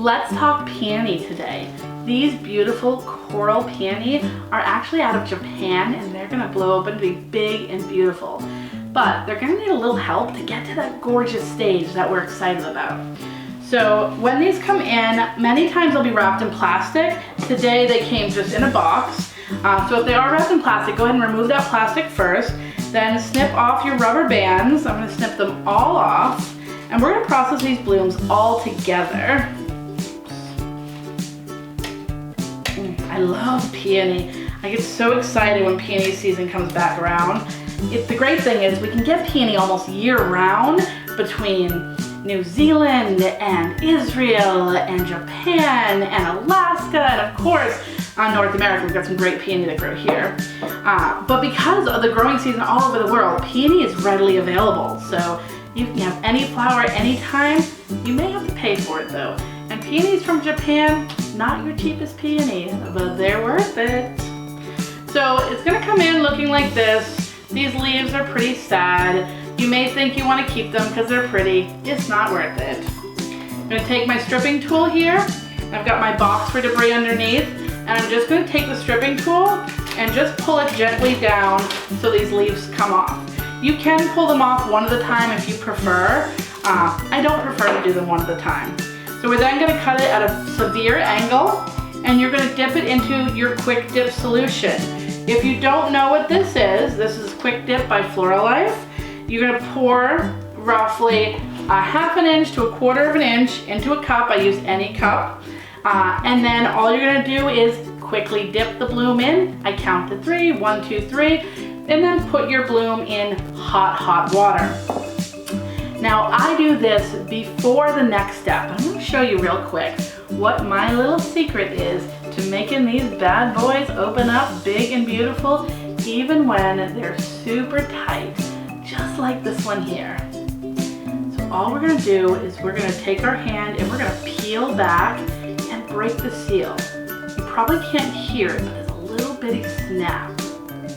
Let's talk peony today. These beautiful coral peony are actually out of Japan and they're gonna blow open to be big and beautiful. But they're gonna need a little help to get to that gorgeous stage that we're excited about. So when these come in, many times they'll be wrapped in plastic. Today they came just in a box. So if they are wrapped in plastic, go ahead and remove that plastic first. Then snip off your rubber bands. I'm gonna snip them all off. And we're gonna process these blooms all together. I love peony. I get so excited when peony season comes back around. The great thing is we can get peony almost year round between New Zealand and Israel and Japan and Alaska and of course North America. We've got some great peony that grow here. But because of the growing season all over the world, peony is readily available. So you can have any flower anytime. You may have to pay for it though. And peonies from Japan, not your cheapest peony, but they're worth it. So it's gonna come in looking like this. These leaves are pretty sad. You may think you wanna keep them because they're pretty. It's not worth it. I'm gonna take my stripping tool here. I've got my box for debris underneath. And I'm just gonna take the stripping tool and just pull it gently down so these leaves come off. You can pull them off one at a time if you prefer. I don't prefer to do them one at a time. So we're then gonna cut it at a severe angle and you're gonna dip it into your quick dip solution. If you don't know what this is Quick Dip by Florist. You're gonna pour roughly a ½ inch to a ¼ inch into a cup. I use any cup. And then all you're gonna do is quickly dip the bloom in. I count to 3, 1, 2, 3, and then put your bloom in hot water. Now I do this before the next step. I'm gonna show you real quick what my little secret is to making these bad boys open up big and beautiful even when they're super tight, just like this one here. So all we're gonna do is we're gonna take our hand and we're gonna peel back and break the seal. You probably can't hear it, but there's a little bitty snap.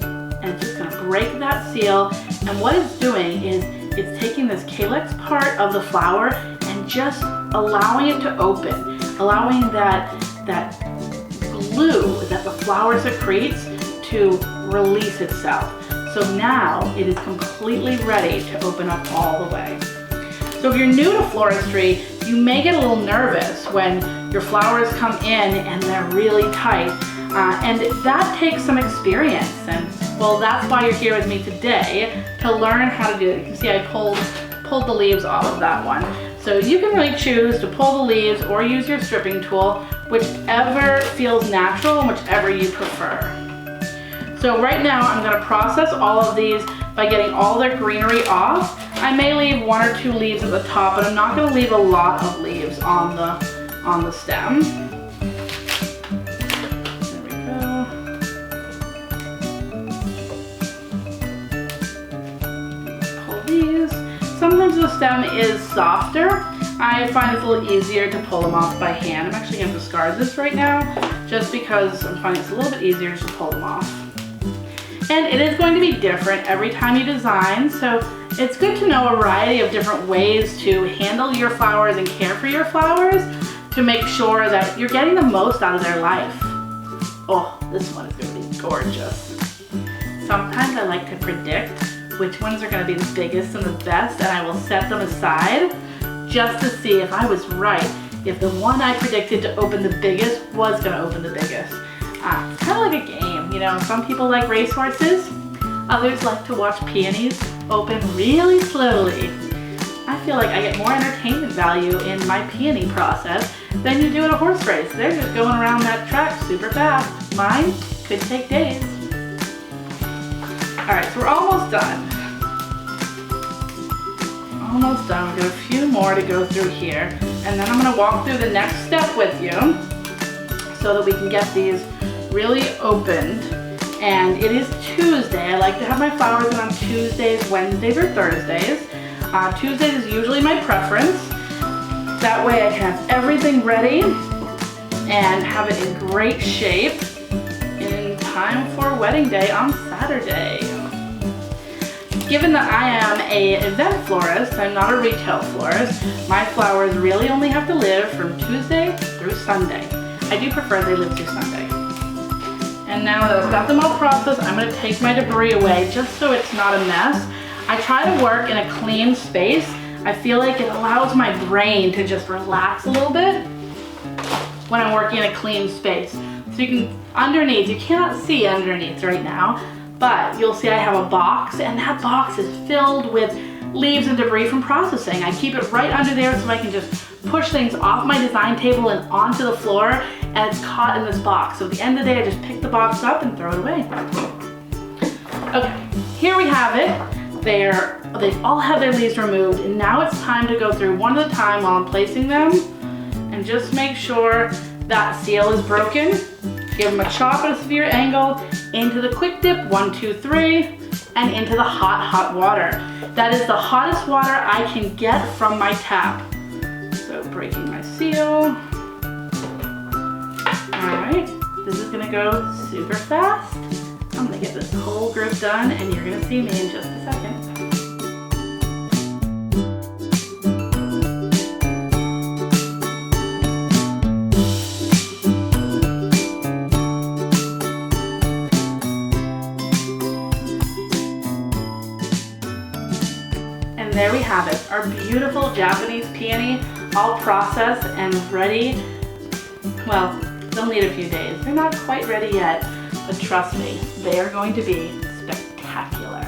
And it's just gonna break that seal. And what it's doing is it's taking this calyx part of the flower and just allowing it to open, allowing that glue that the flower secretes to release itself. So now it is completely ready to open up all the way. So if you're new to floristry, you may get a little nervous when your flowers come in and they're really tight. And that takes some experience. And well, that's why you're here with me today, to learn how to do it. You can see I pulled the leaves off of that one. So you can really choose to pull the leaves or use your stripping tool, whichever feels natural and whichever you prefer. So right now I'm gonna process all of these by getting all their greenery off. I may leave 1 or 2 leaves at the top, but I'm not gonna leave a lot of leaves on the stem. There we go. Pull these. Sometimes the stem is softer. I find it's a little easier to pull them off by hand. I'm actually gonna discard this right now, just because I'm finding it's a little bit easier to pull them off. And it is going to be different every time you design, so it's good to know a variety of different ways to handle your flowers and care for your flowers to make sure that you're getting the most out of their life. Oh, this one is going to be gorgeous. Sometimes I like to predict which ones are going to be the biggest and the best, and I will set them aside just to see if I was right, if the one I predicted to open the biggest was going to open the biggest. It's kind of like a game, you know, some people like racehorses, others like to watch peonies open really slowly. I feel like I get more entertainment value in my peony process than you do in a horse race. They're just going around that track super fast. Mine could take days. All right, so we're almost done. Almost done. We've got a few more to go through here. And then I'm gonna walk through the next step with you so that we can get these really opened. And it is Tuesday. I like to have my flowers in on Tuesdays, Wednesdays, or Thursdays. Tuesdays is usually my preference. That way I can have everything ready and have it in great shape in time for wedding day on Saturday. given that I am an event florist, I'm not a retail florist, my flowers really only have to live from Tuesday through Sunday. I do prefer they live through Sunday. And now that I've got them all processed, I'm going to take my debris away just so it's not a mess. I try to work in a clean space. I feel like it allows my brain to just relax a little bit when I'm working in a clean space. So you can, underneath, you cannot see underneath right now, but you'll see I have a box, and that box is filled with leaves and debris from processing. I keep it right under there so I can just push things off my design table and onto the floor, and it's caught in this box. So at the end of the day, I just pick the box up and throw it away. Okay, here we have it. They've all had their leaves removed, and now it's time to go through one at a time while I'm placing them, and just make sure that seal is broken. Give them a chop at a severe angle, into the quick dip, 1, 2, 3, and into the hot, hot water. That is the hottest water I can get from my tap. So breaking my seal. All right, this is gonna go super fast. I'm gonna get this whole group done, and you're gonna see me in just a second. And there we have it, our beautiful Japanese peony, all processed and ready. Well, they'll need a few days. They're not quite ready yet, but trust me, they are going to be spectacular.